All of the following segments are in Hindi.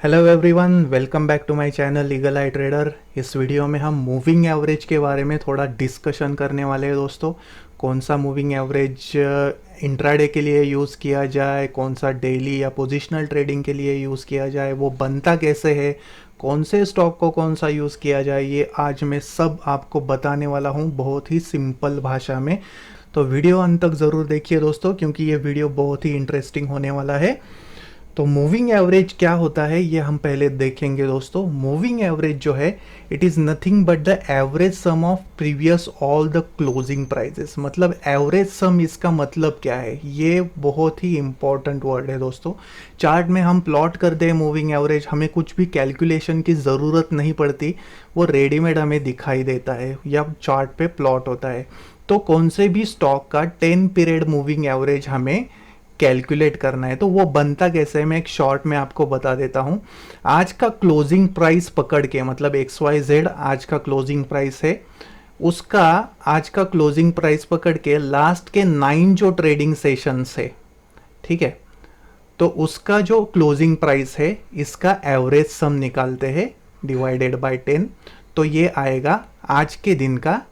Hello everyone, welcome back to my channel Eagle Eye Trader. इस वीडियो में हम मूविंग एवरेज के बारे में थोड़ा डिस्कशन करने वाले हैं दोस्तों। कौन सा मूविंग एवरेज इंट्राडे के लिए यूज़ किया जाए, कौन सा डेली या पोजिशनल ट्रेडिंग के लिए यूज़ किया जाए, वो बनता कैसे है, कौन से स्टॉक को कौन सा यूज़ किया जाए, ये आज मैं सब आपको बताने वाला हूँ बहुत ही सिंपल भाषा में। तो वीडियो अंत तक ज़रूर देखिए दोस्तों, क्योंकि ये वीडियो बहुत ही इंटरेस्टिंग होने वाला है। तो मूविंग एवरेज क्या होता है ये हम पहले देखेंगे दोस्तों। मूविंग एवरेज जो है, it is nothing but the average sum of previous all the closing prices. मतलब एवरेज सम, इसका मतलब क्या है, ये बहुत ही इंपॉर्टेंट वर्ड है दोस्तों। चार्ट में हम प्लॉट करते हैं मूविंग एवरेज, हमें कुछ भी कैलकुलेशन की ज़रूरत नहीं पड़ती, वो रेडीमेड हमें दिखाई देता है या चार्ट पे प्लॉट होता है। तो कौन से भी स्टॉक का 10 पीरियड मूविंग एवरेज हमें कैलकुलेट करना है, तो वो बनता कैसे है मैं एक शॉर्ट में आपको बता देता हूं। आज का क्लोजिंग प्राइस पकड़ के, मतलब XYZ आज का क्लोजिंग प्राइस है, उसका आज का क्लोजिंग प्राइस पकड़ के लास्ट के 9 जो ट्रेडिंग सेशंस है, ठीक है, तो उसका जो क्लोजिंग प्राइस है इसका एवरेज सम निकालते हैं डिवाइडेड बाय 10। तो ये आएगा आज के दिन का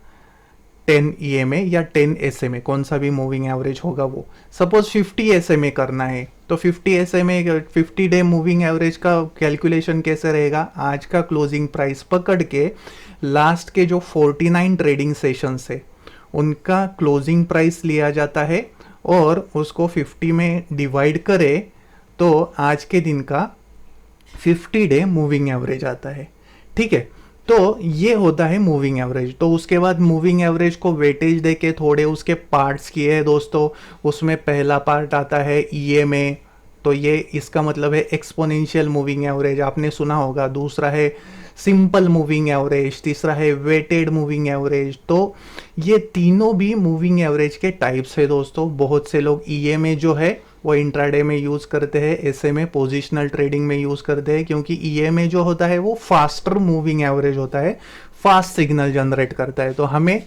10 EMA या 10 SMA, कौन सा भी मूविंग एवरेज होगा वो। सपोज 50 SMA करना है, तो 50 SMA 50 डे मूविंग एवरेज का कैलकुलेशन कैसे रहेगा, आज का क्लोजिंग प्राइस पकड़ के लास्ट के जो 49 ट्रेडिंग सेशंस है उनका क्लोजिंग प्राइस लिया जाता है और उसको 50 में डिवाइड करे तो आज के दिन का 50 डे मूविंग एवरेज आता है, ठीक है। तो ये होता है मूविंग एवरेज। तो उसके बाद मूविंग एवरेज को वेटेज देके थोड़े उसके पार्ट्स किए हैं दोस्तों। उसमें पहला पार्ट आता है EMA, तो ये इसका मतलब है एक्सपोनेंशियल मूविंग एवरेज, आपने सुना होगा। दूसरा है सिंपल मूविंग एवरेज, तीसरा है वेटेड मूविंग एवरेज। तो ये तीनों भी मूविंग एवरेज के टाइप्स है दोस्तों। बहुत से लोग EMA जो है वो इंट्राडे में यूज़ करते हैं, SMA पोजिशनल ट्रेडिंग में यूज़ करते हैं, क्योंकि EMA जो होता है वो फास्टर मूविंग एवरेज होता है, फास्ट सिग्नल जनरेट करता है। तो हमें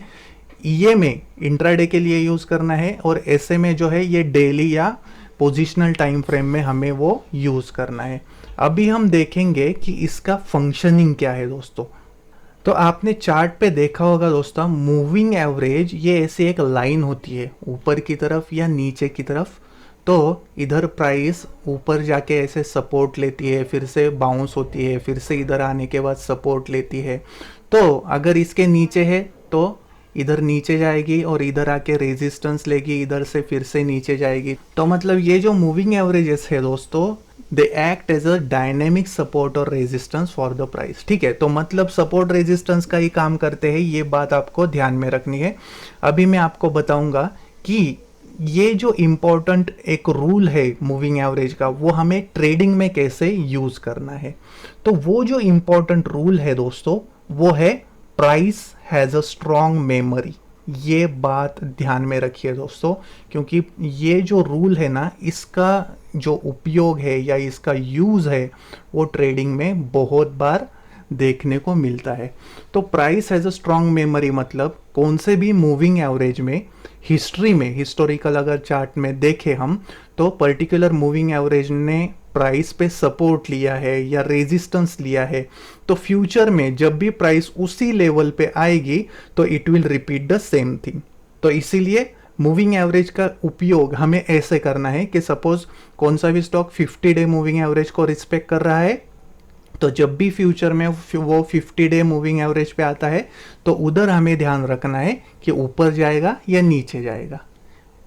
EMA इंट्राडे के लिए यूज़ करना है और SMA जो है ये डेली या पोजिशनल टाइम फ्रेम में हमें वो यूज़ करना है। अभी हम देखेंगे कि इसका फंक्शनिंग क्या है दोस्तों। तो आपने चार्ट पे देखा होगा दोस्तों, मूविंग एवरेज ये ऐसी एक लाइन होती है ऊपर की तरफ या नीचे की तरफ। तो इधर प्राइस ऊपर जाके ऐसे सपोर्ट लेती है, फिर से बाउंस होती है, फिर से इधर आने के बाद सपोर्ट लेती है। तो अगर इसके नीचे है तो इधर नीचे जाएगी और इधर आके रेजिस्टेंस लेगी, इधर से फिर से नीचे जाएगी। तो मतलब ये जो मूविंग एवरेजेस है दोस्तों, they act as a dynamic support और रेजिस्टेंस फॉर द प्राइस, ठीक है। तो मतलब सपोर्ट रेजिस्टेंस का ही काम करते हैं, ये बात आपको ध्यान में रखनी है। अभी मैं आपको बताऊंगा कि ये जो इम्पोर्टेंट एक रूल है मूविंग एवरेज का, वो हमें ट्रेडिंग में कैसे यूज करना है। तो वो जो इम्पोर्टेंट रूल है दोस्तों, वो है price has a strong memory. ये बात ध्यान में रखिए दोस्तों, क्योंकि ये जो रूल है ना, इसका जो उपयोग है या इसका यूज है वो ट्रेडिंग में बहुत बार देखने को मिलता है। तो price has a strong memory मतलब कौन से भी मूविंग एवरेज में हिस्ट्री में, हिस्टोरिकल अगर चार्ट में देखें हम, तो पर्टिकुलर मूविंग एवरेज ने प्राइस पे सपोर्ट लिया है या रेजिस्टेंस लिया है, तो फ्यूचर में जब भी प्राइस उसी लेवल पे आएगी तो it will repeat the same thing. तो इसीलिए मूविंग एवरेज का उपयोग हमें ऐसे करना है कि सपोज कौन सा भी स्टॉक 50 डे मूविंग एवरेज को रिस्पेक्ट कर रहा है, तो जब भी फ्यूचर में वो 50 डे मूविंग एवरेज पे आता है तो उधर हमें ध्यान रखना है कि ऊपर जाएगा या नीचे जाएगा।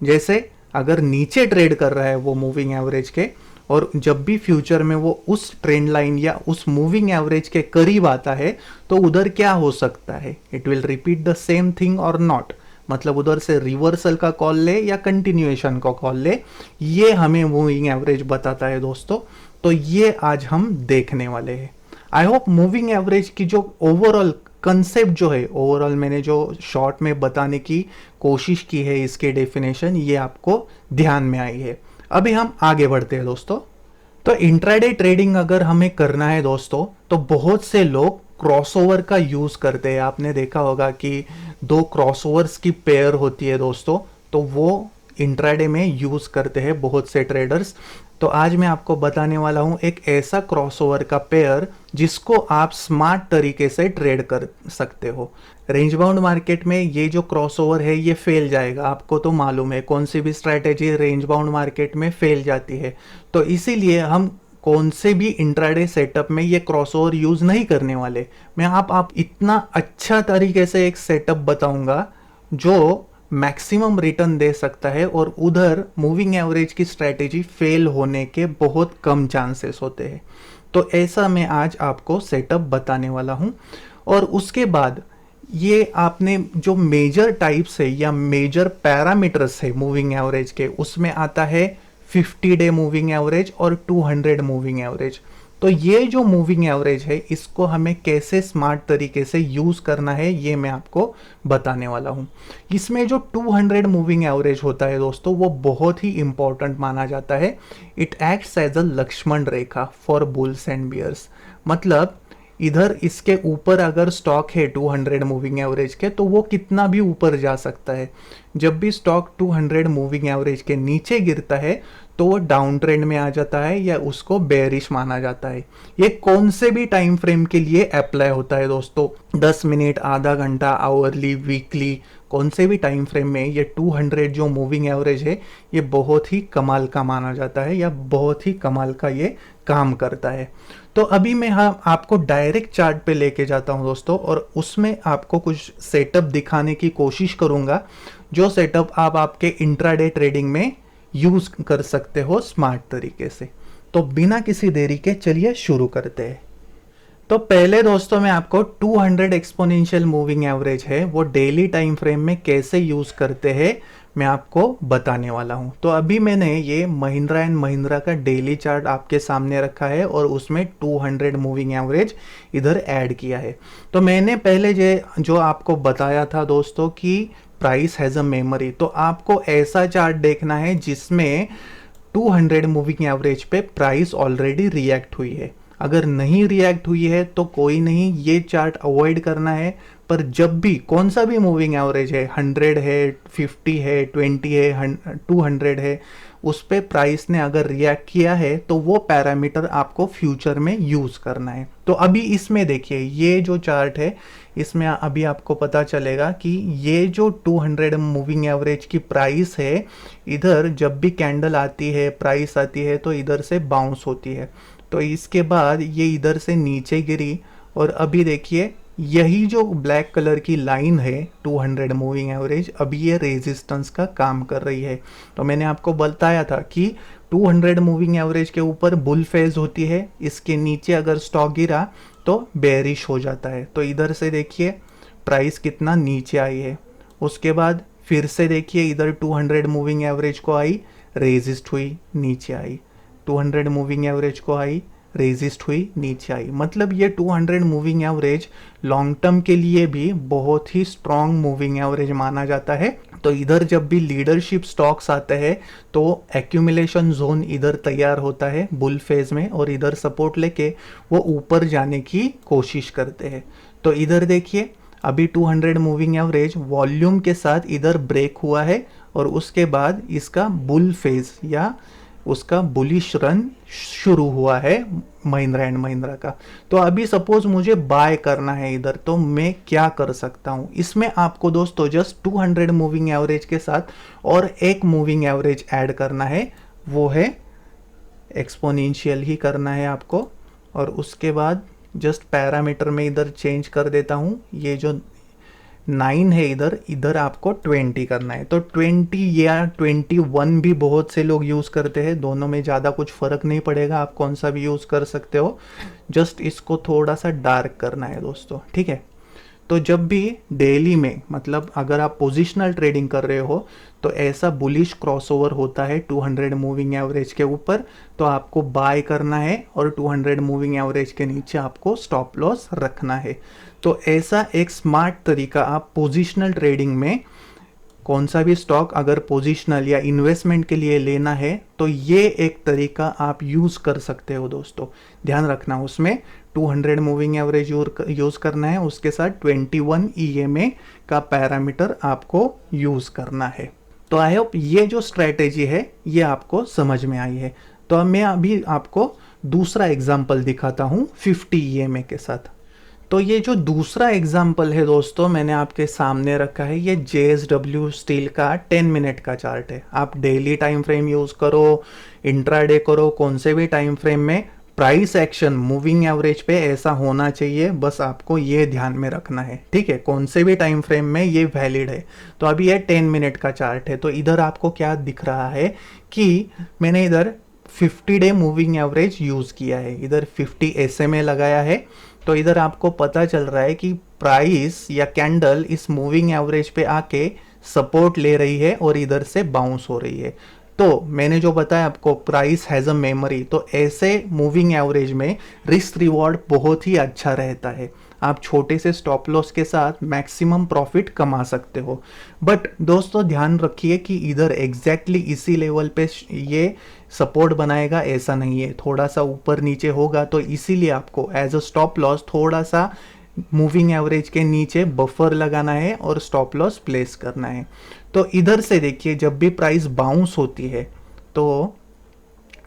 जैसे अगर नीचे ट्रेड कर रहा है वो मूविंग एवरेज के, और जब भी फ्यूचर में वो उस ट्रेंड लाइन या उस मूविंग एवरेज के करीब आता है तो उधर क्या हो सकता है, it will repeat the same thing और नॉट। मतलब उधर से रिवर्सल का कॉल ले या कंटिन्यूएशन का कॉल ले, ये हमें मूविंग एवरेज बताता है दोस्तों। तो ये आज हम देखने वाले हैं। आई होप मूविंग एवरेज की जो ओवरऑल कंसेप्ट जो है, ओवरऑल मैंने जो शॉर्ट में बताने की कोशिश की है, इसके डेफिनेशन ये आपको ध्यान में आई है। अभी हम आगे बढ़ते हैं दोस्तों। तो इंट्राडे ट्रेडिंग अगर हमें करना है दोस्तों, तो बहुत से लोग क्रॉसओवर का यूज करते हैं। आपने देखा होगा कि दो क्रॉसओवर्स की पेयर होती है दोस्तों, तो वो इंट्राडे में यूज़ करते हैं बहुत से ट्रेडर्स। तो आज मैं आपको बताने वाला हूँ एक ऐसा क्रॉसओवर का पेयर जिसको आप स्मार्ट तरीके से ट्रेड कर सकते हो। रेंज बाउंड मार्केट में ये जो क्रॉसओवर है ये फेल जाएगा, आपको तो मालूम है कौन सी भी स्ट्रैटेजी रेंज बाउंड मार्केट में फेल जाती है। तो इसीलिए हम कौन से भी इंट्राडे सेटअप में ये क्रॉसओवर यूज़ नहीं करने वाले। मैं आप इतना अच्छा तरीके से एक सेटअप बताऊंगा जो मैक्सिमम रिटर्न दे सकता है और उधर मूविंग एवरेज की स्ट्रैटेजी फेल होने के बहुत कम चांसेस होते हैं। तो ऐसा मैं आज आपको सेटअप बताने वाला हूं। और उसके बाद ये आपने जो मेजर टाइप्स है या मेजर पैरामीटर्स है मूविंग एवरेज के, उसमें आता है 50 डे मूविंग एवरेज और 200 मूविंग एवरेज। तो ये जो मूविंग एवरेज है इसको हमें कैसे स्मार्ट तरीके से यूज़ करना है ये मैं आपको बताने वाला हूँ। इसमें जो 200 मूविंग एवरेज होता है दोस्तों वो बहुत ही इंपॉर्टेंट माना जाता है। It acts as a Lakshman rekha for bulls and bears. मतलब इधर इसके ऊपर अगर स्टॉक है 200 मूविंग एवरेज के तो वो कितना भी ऊपर जा सकता है। जब भी स्टॉक 200 मूविंग एवरेज के नीचे गिरता है तो वो डाउन ट्रेंड में आ जाता है या उसको बेरिश माना जाता है। ये कौन से भी टाइम फ्रेम के लिए अप्लाई होता है दोस्तों, 10 मिनट, आधा घंटा, आवरली, वीकली, कौन से भी टाइम फ्रेम में ये 200 जो मूविंग एवरेज है ये बहुत ही कमाल का माना जाता है या बहुत ही कमाल का ये काम करता है। तो अभी मैं आपको डायरेक्ट चार्ट पे लेके जाता हूं दोस्तों और उसमें आपको कुछ सेटअप दिखाने की कोशिश करूंगा जो सेटअप आप आपके इंट्राडे ट्रेडिंग में यूज कर सकते हो स्मार्ट तरीके से। तो बिना किसी देरी के चलिए शुरू करते हैं। तो पहले दोस्तों मैं आपको 200 एक्सपोनेंशियल मूविंग एवरेज है वो डेली टाइम फ्रेम में कैसे यूज करते हैं मैं आपको बताने वाला हूं। तो अभी मैंने ये महिंद्रा एंड महिंद्रा का डेली चार्ट आपके सामने रखा है और उसमें 200 मूविंग एवरेज इधर ऐड किया है। तो मैंने पहले जो आपको बताया था दोस्तों कि प्राइस हैज़ अ मेमोरी, तो आपको ऐसा चार्ट देखना है जिसमें 200 मूविंग एवरेज पे प्राइस ऑलरेडी रिएक्ट हुई है। अगर नहीं रिएक्ट हुई है तो कोई नहीं, ये चार्ट अवॉइड करना है। पर जब भी कौन सा भी मूविंग एवरेज है, 100 है, 50 है, 20 है, 200 है, उस पे प्राइस ने अगर रिएक्ट किया है तो वो पैरामीटर आपको फ्यूचर में यूज करना है। तो अभी इसमें देखिए ये जो चार्ट है इसमें अभी आपको पता चलेगा कि ये जो 200 मूविंग एवरेज की प्राइस है इधर जब भी कैंडल आती है, प्राइस आती है तो इधर से बाउंस होती है। तो इसके बाद ये इधर से नीचे गिरी और अभी देखिए यही जो ब्लैक कलर की लाइन है 200 मूविंग एवरेज अभी ये रेजिस्टेंस का काम कर रही है। तो मैंने आपको बताया था कि 200 मूविंग एवरेज के ऊपर बुल फेज होती है, इसके नीचे अगर स्टॉक गिरा तो बेरिश हो जाता है। तो इधर से देखिए प्राइस कितना नीचे आई है, उसके बाद फिर से देखिए इधर 200 मूविंग एवरेज को आई, रेजिस्ट हुई, नीचे आई, 200 मूविंग एवरेज को आई, रेजिस्ट हुई, नीचे आई। मतलब ये 200 मूविंग एवरेज लॉन्ग टर्म के लिए भी बहुत ही स्ट्रॉन्ग मूविंग एवरेज माना जाता है। तो इधर जब भी लीडरशिप स्टॉक्स आते हैं तो एक्यूमुलेशन जोन इधर तैयार होता है बुल फेज में और इधर सपोर्ट लेके वो ऊपर जाने की कोशिश करते हैं। तो इधर देखिए अभी 200 मूविंग एवरेज वॉल्यूम के साथ इधर ब्रेक हुआ है और उसके बाद इसका बुल फेज या उसका बुलिश रन शुरू हुआ है महिंद्रा एंड महिंद्रा का। तो अभी सपोज मुझे बाय करना है इधर, तो मैं क्या कर सकता हूं इसमें आपको दोस्तों जस्ट 200 मूविंग एवरेज के साथ और एक मूविंग एवरेज ऐड करना है, वो है एक्सपोनेंशियल ही करना है आपको। और उसके बाद जस्ट पैरामीटर में इधर चेंज कर देता हूं, ये जो 9 है इधर, इधर आपको 20 करना है। तो 20 या 21 भी बहुत से लोग यूज़ करते हैं, दोनों में ज़्यादा कुछ फ़र्क नहीं पड़ेगा, आप कौन सा भी यूज़ कर सकते हो। जस्ट इसको थोड़ा सा डार्क करना है दोस्तों, ठीक है। तो जब भी डेली में मतलब अगर आप पोजिशनल ट्रेडिंग कर रहे हो तो ऐसा बुलिश क्रॉसओवर होता है 200 मूविंग एवरेज के ऊपर, तो आपको बाय करना है और 200 मूविंग एवरेज के नीचे आपको स्टॉप लॉस रखना है। तो ऐसा एक स्मार्ट तरीका आप पोजिशनल ट्रेडिंग में कौन सा भी स्टॉक अगर पोजिशनल या इन्वेस्टमेंट के लिए लेना है तो ये एक तरीका आप यूज़ कर सकते हो दोस्तों। ध्यान रखना उसमें 200 मूविंग एवरेज यूज़ करना है, उसके साथ 21 EMA का पैरामीटर आपको यूज़ करना है। तो आई होप ये जो स्ट्रैटेजी है ये आपको समझ में आई है। तो अब मैं अभी आपको दूसरा एग्जाम्पल दिखाता हूँ 50 EMA के साथ। तो ये जो दूसरा एग्जाम्पल है दोस्तों मैंने आपके सामने रखा है, ये JSW स्टील का 10 मिनट का चार्ट है। आप डेली टाइम फ्रेम यूज़ करो, इंट्राडे करो, कौन से भी टाइम फ्रेम में प्राइस एक्शन मूविंग एवरेज पे ऐसा होना चाहिए, बस आपको ये ध्यान में रखना है, ठीक है। कौन से भी टाइम फ्रेम में ये वैलिड है। तो अभी ये 10 मिनट का चार्ट है। तो इधर आपको क्या दिख रहा है कि मैंने इधर 50 डे मूविंग एवरेज यूज़ किया है, इधर 50 SMA लगाया है। तो इधर आपको पता चल रहा है कि प्राइस या कैंडल इस मूविंग एवरेज पे आके सपोर्ट ले रही है और इधर से बाउंस हो रही है। तो मैंने जो बताया आपको प्राइस हैज़ अ मेमोरी, तो ऐसे मूविंग एवरेज में रिस्क रिवॉर्ड बहुत ही अच्छा रहता है। आप छोटे से स्टॉप लॉस के साथ मैक्सिमम प्रॉफिट कमा सकते हो। बट दोस्तों ध्यान रखिए कि इधर एग्जैक्टली इसी लेवल पे ये सपोर्ट बनाएगा ऐसा नहीं है, थोड़ा सा ऊपर नीचे होगा। तो इसीलिए आपको एज अ स्टॉप लॉस थोड़ा सा मूविंग एवरेज के नीचे बफर लगाना है और स्टॉप लॉस प्लेस करना है। तो इधर से देखिए जब भी प्राइस बाउंस होती है, तो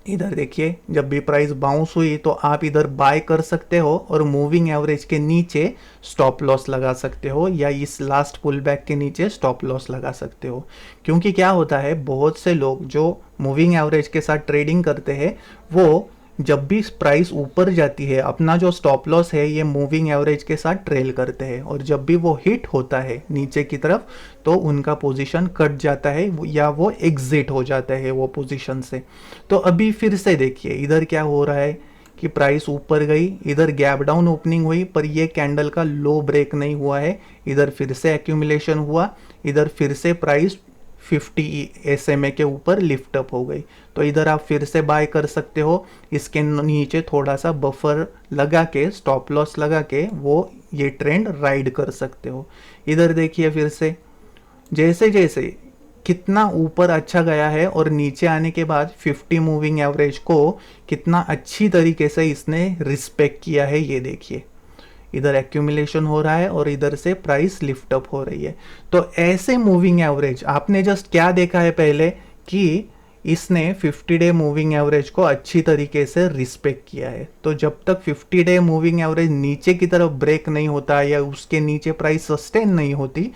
इधर देखिए जब भी प्राइस बाउंस हुई तो आप इधर बाय कर सकते हो और मूविंग एवरेज के नीचे स्टॉप लॉस लगा सकते हो, या इस लास्ट पुल बैक के नीचे स्टॉप लॉस लगा सकते हो। क्योंकि क्या होता है, बहुत से लोग जो मूविंग एवरेज के साथ ट्रेडिंग करते हैं वो जब भी प्राइस ऊपर जाती है अपना जो स्टॉप लॉस है ये मूविंग एवरेज के साथ ट्रेल करते हैं, और जब भी वो हिट होता है नीचे की तरफ तो उनका पोजीशन कट जाता है या वो एग्जिट हो जाता है वो पोजीशन से। तो अभी फिर से देखिए इधर क्या हो रहा है कि प्राइस ऊपर गई, इधर गैप डाउन ओपनिंग हुई पर ये कैंडल का लो ब्रेक नहीं हुआ है, इधर फिर से एक्यूमुलेशन हुआ, इधर फिर से प्राइस 50 SMA के ऊपर लिफ्ट अप हो गई। तो इधर आप फिर से बाय कर सकते हो, इसके नीचे थोड़ा सा बफर लगा के स्टॉप लॉस लगा के वो ये ट्रेंड राइड कर सकते हो। इधर देखिए फिर से जैसे जैसे कितना ऊपर अच्छा गया है और नीचे आने के बाद 50 मूविंग एवरेज को कितना अच्छी तरीके से इसने रिस्पेक्ट किया है। ये देखिए इधर एक्यूमुलेशन हो रहा है और इधर से प्राइस लिफ्ट अप हो रही है। तो ऐसे मूविंग एवरेज आपने जस्ट क्या देखा है पहले कि इसने 50 डे मूविंग एवरेज को अच्छी तरीके से रिस्पेक्ट किया है। तो जब तक 50 डे मूविंग एवरेज नीचे की तरफ ब्रेक नहीं होता या उसके नीचे प्राइस सस्टेन नहीं होती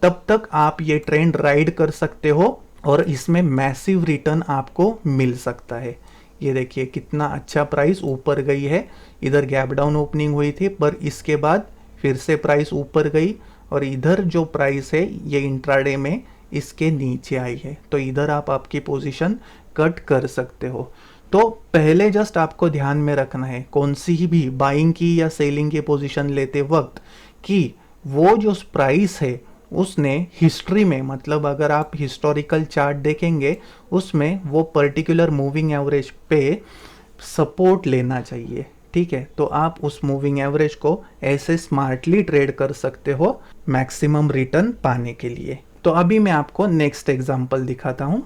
तब तक आप ये ट्रेंड राइड कर सकते हो और इसमें मैसिव रिटर्न आपको मिल सकता है। ये देखिए कितना अच्छा प्राइस ऊपर गई है, इधर गैप डाउन ओपनिंग हुई थी पर इसके बाद फिर से प्राइस ऊपर गई और इधर जो प्राइस है ये इंट्राडे में इसके नीचे आई है। तो इधर आप आपकी पोजीशन कट कर सकते हो। तो पहले जस्ट आपको ध्यान में रखना है कौन सी भी बाइंग की या सेलिंग की पोजीशन लेते वक्त कि वो जो प्राइस है उसने हिस्ट्री में, मतलब अगर आप हिस्टोरिकल चार्ट देखेंगे उसमें वो पर्टिकुलर मूविंग एवरेज पे सपोर्ट लेना चाहिए, ठीक है। तो आप उस मूविंग एवरेज को ऐसे स्मार्टली ट्रेड कर सकते हो मैक्सिमम रिटर्न पाने के लिए। तो अभी मैं आपको नेक्स्ट एग्जांपल दिखाता हूँ।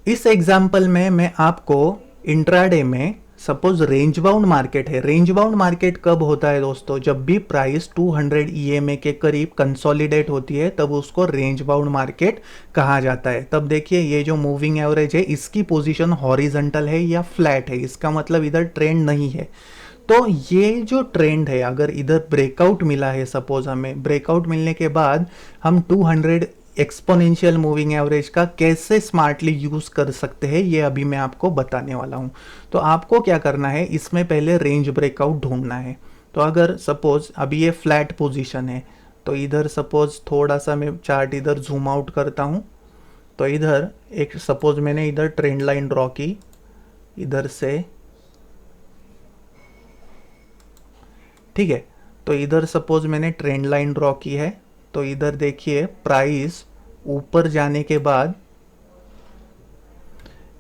इस एग्जांपल में मैं आपको इंट्राडे में सपोज रेंज बाउंड मार्केट है। रेंज बाउंड मार्केट कब होता है दोस्तों, जब भी प्राइस 200 EMA के करीब कंसोलिडेट होती है तब उसको रेंज बाउंड मार्केट कहा जाता है। तब देखिए ये जो मूविंग एवरेज है इसकी पोजीशन हॉरिजॉन्टल है या फ्लैट है, इसका मतलब इधर ट्रेंड नहीं है। तो ये जो ट्रेंड है अगर इधर ब्रेकआउट मिला है, सपोज हमें ब्रेकआउट मिलने के बाद हम 200 एक्सपोनेंशियल मूविंग एवरेज का कैसे स्मार्टली यूज कर सकते हैं ये अभी मैं आपको बताने वाला हूं। तो आपको क्या करना है, इसमें पहले रेंज ब्रेकआउट ढूंढना है। तो अगर सपोज अभी ये फ्लैट पोजीशन है तो इधर सपोज थोड़ा सा मैं चार्ट इधर जूम आउट करता हूं। तो इधर एक सपोज मैंने इधर ट्रेंड लाइन ड्रॉ की, इधर से, ठीक है। तो इधर सपोज मैंने ट्रेंड लाइन ड्रॉ की है। तो इधर देखिए प्राइस ऊपर जाने के बाद,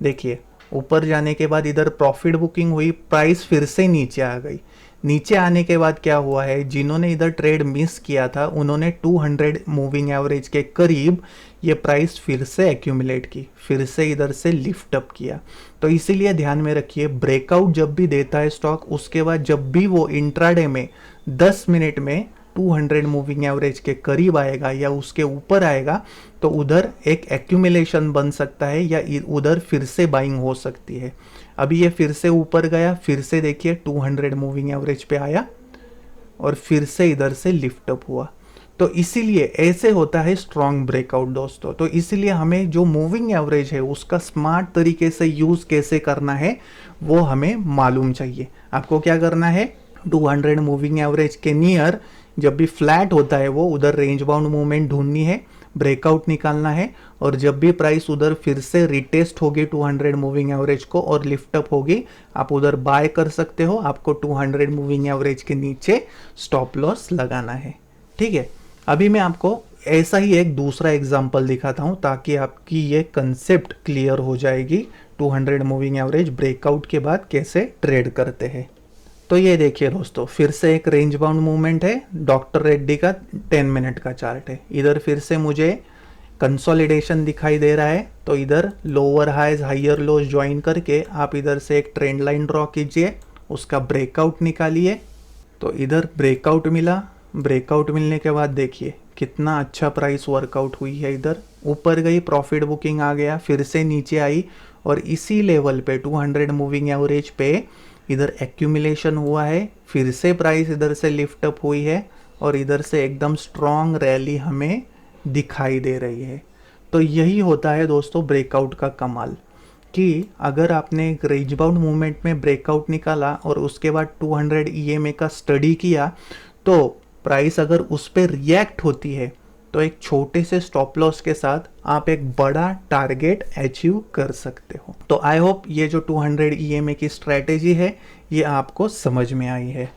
देखिए ऊपर जाने के बाद इधर प्रॉफिट बुकिंग हुई, प्राइस फिर से नीचे आ गई। नीचे आने के बाद क्या हुआ है, जिन्होंने इधर ट्रेड मिस किया था उन्होंने 200 मूविंग एवरेज के करीब ये प्राइस फिर से एक्यूमुलेट की, फिर से इधर से लिफ्ट अप किया। तो इसीलिए ध्यान में रखिए ब्रेकआउट जब भी देता है स्टॉक उसके बाद जब भी वो इंट्राडे में 10 मिनट में 200 मूविंग एवरेज के करीब आएगा या उसके ऊपर आएगा तो उधर एक एक्यूमुलेशन बन सकता है या उधर फिर से बाइंग हो सकती है। अभी ये फिर से ऊपर गया, फिर से देखिए 200 मूविंग एवरेज पे आया और फिर से इधर से लिफ्ट अप हुआ। तो इसीलिए ऐसे होता है स्ट्रॉन्ग ब्रेकआउट दोस्तों। तो इसीलिए हमें जो मूविंग एवरेज है उसका स्मार्ट तरीके से यूज़ कैसे करना है वो हमें मालूम चाहिए। आपको क्या करना है, 200 मूविंग एवरेज के नियर जब भी फ्लैट होता है वो उधर रेंज बाउंड मूवमेंट ढूंढनी है, ब्रेकआउट निकालना है, और जब भी प्राइस उधर फिर से रिटेस्ट होगी 200 मूविंग एवरेज को और लिफ्ट अप होगी, आप उधर बाय कर सकते हो। आपको 200 मूविंग एवरेज के नीचे स्टॉप लॉस लगाना है। ठीक है, अभी मैं आपको ऐसा ही एक दूसरा एग्जांपल दिखाता हूं ताकि आपकी ये कंसेप्ट क्लियर हो जाएगी 200 मूविंग एवरेज ब्रेकआउट के बाद कैसे ट्रेड करते हैं। तो ये देखिए दोस्तों, फिर से एक रेंज बाउंड मूवमेंट है, डॉक्टर रेड्डी का 10 मिनट का चार्ट है। इधर फिर से मुझे कंसोलिडेशन दिखाई दे रहा है, तो इधर lower highs higher lows join करके आप इधर से एक ट्रेंड लाइन ड्रॉ कीजिए, उसका ब्रेकआउट निकालिए। तो इधर ब्रेकआउट मिला, ब्रेकआउट मिलने के बाद देखिए कितना अच्छा प्राइस वर्कआउट हुई है। इधर ऊपर गई, प्रॉफिट बुकिंग आ गया, फिर से नीचे आई और इसी लेवल पे 200 मूविंग एवरेज पे इधर एक्यूमुलेशन हुआ है, फिर से प्राइस इधर से लिफ्ट अप हुई है और इधर से एकदम स्ट्रॉन्ग रैली हमें दिखाई दे रही है। तो यही होता है दोस्तों ब्रेकआउट का कमाल, कि अगर आपने एक रेंज बाउंड मूवमेंट में ब्रेकआउट निकाला और उसके बाद 200 EMA का स्टडी किया, तो प्राइस अगर उस पर रिएक्ट होती है तो एक छोटे से स्टॉप लॉस के साथ आप एक बड़ा टारगेट अचीव कर सकते हो। तो आई होप ये जो 200 EMA की स्ट्रेटेजी है ये आपको समझ में आई है।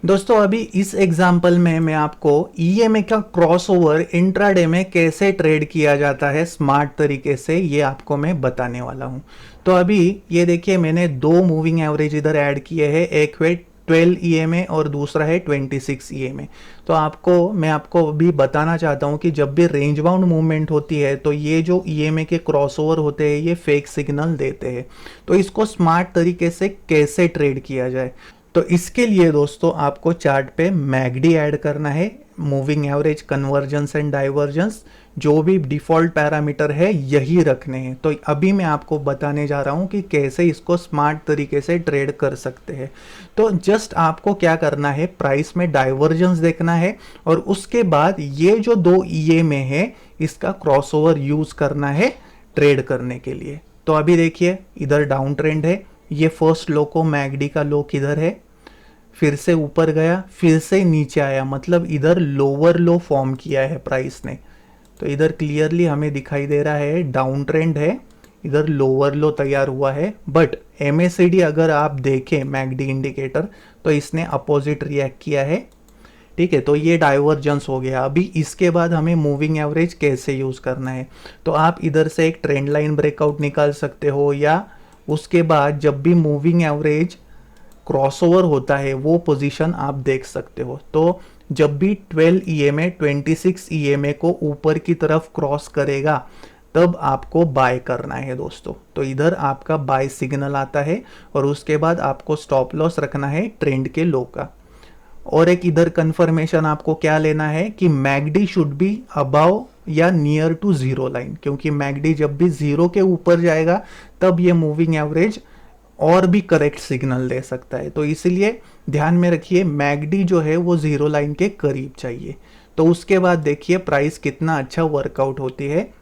दोस्तों अभी इस एग्जाम्पल में मैं आपको EMA का क्रॉसओवर इंट्राडे में कैसे ट्रेड किया जाता है स्मार्ट तरीके से, ये आपको मैं बताने वाला हूँ। तो अभी ये देखिए मैंने दो मूविंग एवरेज इधर ऐड किए हैं, एक है 12 EMA और दूसरा है 26 EMA। तो मैं आपको अभी बताना चाहता हूँ कि जब भी रेंज बाउंड मूवमेंट होती है तो ये जो EMA के क्रॉसओवर होते हैं ये फेक सिग्नल देते हैं। तो इसको स्मार्ट तरीके से कैसे ट्रेड किया जाए, तो इसके लिए दोस्तों आपको चार्ट पे मैगडी ऐड करना है, moving average, convergence and divergence, जो भी डिफॉल्ट पैरामीटर है यही रखने हैं। तो अभी मैं आपको बताने जा रहा हूं कि कैसे इसको स्मार्ट तरीके से ट्रेड कर सकते हैं। तो जस्ट आपको क्या करना है, प्राइस में डाइवर्जेंस देखना है और उसके बाद ये जो दो EMA है इसका क्रॉसओवर यूज करना है ट्रेड करने के लिए। तो अभी देखिए इधर डाउन ट्रेंड है, ये फर्स्ट लो को मैगडी का लो किधर है, फिर से ऊपर गया, फिर से नीचे आया, मतलब इधर लोअर लो फॉर्म किया है प्राइस ने। तो इधर क्लियरली हमें दिखाई दे रहा है डाउन ट्रेंड है, इधर लोअर लो तैयार हुआ है। बट MACD अगर आप देखें मैगडी इंडिकेटर तो इसने अपोजिट रिएक्ट किया है। ठीक है, तो ये डाइवर्जेंस हो गया। अभी इसके बाद हमें मूविंग एवरेज कैसे यूज करना है, तो आप इधर से एक ट्रेंड लाइन ब्रेकआउट निकाल सकते हो या उसके बाद जब भी मूविंग एवरेज क्रॉसओवर होता है वो पोजीशन आप देख सकते हो। तो जब भी 12 EMA 26 EMA को ऊपर की तरफ क्रॉस करेगा तब आपको बाय करना है दोस्तों। तो इधर आपका बाय सिग्नल आता है और उसके बाद आपको स्टॉप लॉस रखना है ट्रेंड के लो का। और एक इधर कंफर्मेशन आपको क्या लेना है कि मैगडी शुड बी अबाव या नियर टू जीरो लाइन, क्योंकि मैगडी जब भी जीरो के ऊपर जाएगा तब ये मूविंग एवरेज और भी करेक्ट सिग्नल दे सकता है। तो इसीलिए ध्यान में रखिए मैगडी जो है वो जीरो लाइन के करीब चाहिए। तो उसके बाद देखिए प्राइस कितना अच्छा वर्कआउट होती है,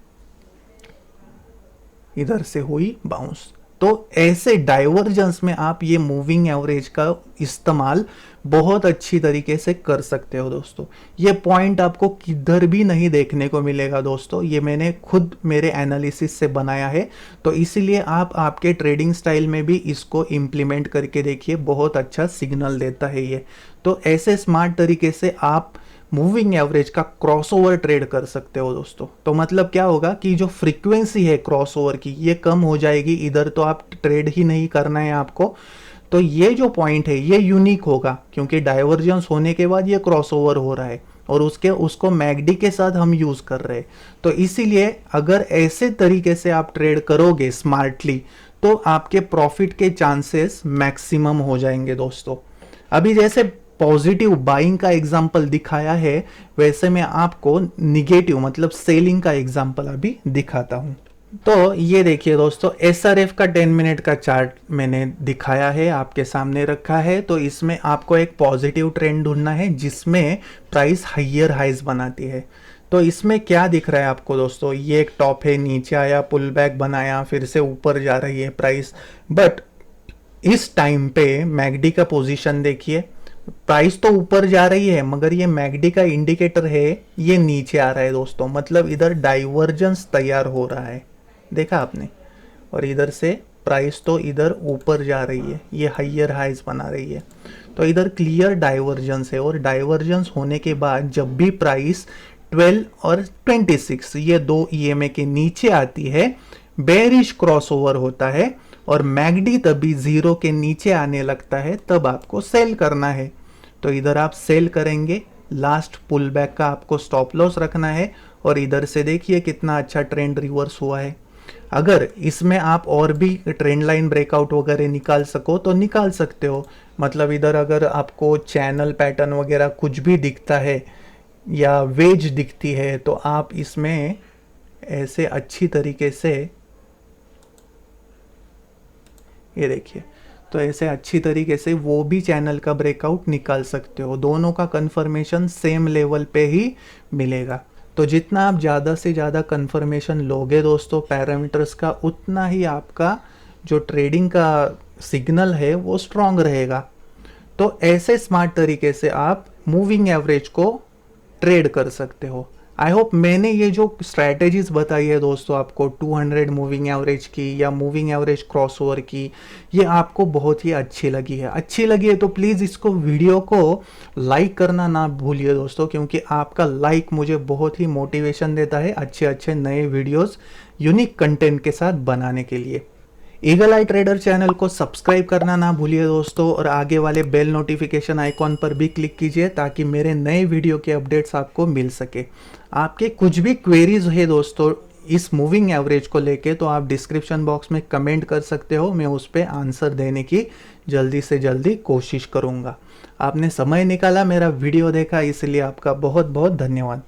इधर से हुई बाउंस। तो ऐसे डाइवर्जेंस में आप ये मूविंग एवरेज का इस्तेमाल बहुत अच्छी तरीके से कर सकते हो दोस्तों। ये पॉइंट आपको किधर भी नहीं देखने को मिलेगा दोस्तों, ये मैंने खुद मेरे एनालिसिस से बनाया है। तो इसीलिए आप आपके ट्रेडिंग स्टाइल में भी इसको इम्प्लीमेंट करके देखिए, बहुत अच्छा सिग्नल देता है ये। तो ऐसे स्मार्ट तरीके से आप मूविंग एवरेज का क्रॉसओवर ट्रेड कर सकते हो दोस्तों। तो मतलब क्या होगा कि जो फ्रीक्वेंसी है क्रॉसओवर की ये कम हो जाएगी, इधर तो आप ट्रेड ही नहीं करना है आपको। तो ये जो पॉइंट है ये यूनिक होगा क्योंकि डाइवर्जेंस होने के बाद ये क्रॉसओवर हो रहा है और उसको मैगडी के साथ हम यूज कर रहे हैं। तो इसीलिए अगर ऐसे तरीके से आप ट्रेड करोगे स्मार्टली तो आपके प्रॉफिट के चांसेस मैक्सिमम हो जाएंगे दोस्तों। अभी जैसे पॉजिटिव बाइंग का एग्जाम्पल दिखाया है, वैसे मैं आपको निगेटिव मतलब सेलिंग का एग्जाम्पल अभी दिखाता हूँ। तो ये देखिए दोस्तों, SRF का 10 मिनट का चार्ट मैंने दिखाया है, आपके सामने रखा है। तो इसमें आपको एक पॉजिटिव ट्रेंड ढूंढना है जिसमें प्राइस हाइयर हाइज बनाती है। तो इसमें क्या दिख रहा है आपको दोस्तों, ये एक टॉप है, नीचे आया, पुल बैक बनाया, फिर से ऊपर जा रही है प्राइस। बट इस टाइम पे मैकडी का पोजीशन देखिए, प्राइस तो ऊपर जा रही है मगर ये मैकडी का इंडिकेटर है ये नीचे आ रहा है दोस्तों, मतलब इधर डाइवर्जेंस तैयार हो रहा है, देखा आपने। और इधर से प्राइस तो इधर ऊपर जा रही है, ये हाइयर हाइज बना रही है। तो इधर क्लियर डाइवर्जेंस है, और डाइवर्जेंस होने के बाद जब भी प्राइस 12 और 26 ये दो EMA के नीचे आती है, बेरिश क्रॉसओवर होता है और मैकडी तभी 0 के नीचे आने लगता है, तब आपको सेल करना है। तो इधर आप सेल करेंगे, लास्ट पुल बैक का आपको स्टॉप लॉस रखना है। और इधर से देखिए कितना अच्छा ट्रेंड रिवर्स हुआ है। अगर इसमें आप और भी ट्रेंड लाइन ब्रेकआउट वगैरह निकाल सको तो निकाल सकते हो, मतलब इधर अगर आपको चैनल पैटर्न वगैरह कुछ भी दिखता है या वेज दिखती है तो आप इसमें ऐसे अच्छी तरीके से, ये देखिए, तो ऐसे अच्छी तरीके से वो भी चैनल का ब्रेकआउट निकाल सकते हो। दोनों का कंफर्मेशन सेम लेवल पे ही मिलेगा। तो जितना आप ज़्यादा से ज़्यादा कंफर्मेशन लोगे दोस्तों पैरामीटर्स का, उतना ही आपका जो ट्रेडिंग का सिग्नल है वो स्ट्रांग रहेगा। तो ऐसे स्मार्ट तरीके से आप मूविंग एवरेज को ट्रेड कर सकते हो। आई होप मैंने ये जो स्ट्रैटेजीज बताई है दोस्तों आपको 200 मूविंग एवरेज की या मूविंग एवरेज क्रॉसओवर की, ये आपको बहुत ही अच्छी लगी है। अच्छी लगी है तो प्लीज़ इसको वीडियो को लाइक करना ना भूलिए दोस्तों, क्योंकि आपका लाइक मुझे बहुत ही मोटिवेशन देता है अच्छे अच्छे नए वीडियोस यूनिक कंटेंट के साथ बनाने के लिए। ईगल आई ट्रेडर चैनल को सब्सक्राइब करना ना भूलिए दोस्तों, और आगे वाले बेल नोटिफिकेशन आइकॉन पर भी क्लिक कीजिए ताकि मेरे नए वीडियो के अपडेट्स आपको मिल सके। आपके कुछ भी क्वेरीज है दोस्तों इस मूविंग एवरेज को लेके तो आप डिस्क्रिप्शन बॉक्स में कमेंट कर सकते हो, मैं उस पर आंसर देने की जल्दी से जल्दी कोशिश करूँगा। आपने समय निकाला, मेरा वीडियो देखा, इसलिए आपका बहुत बहुत धन्यवाद।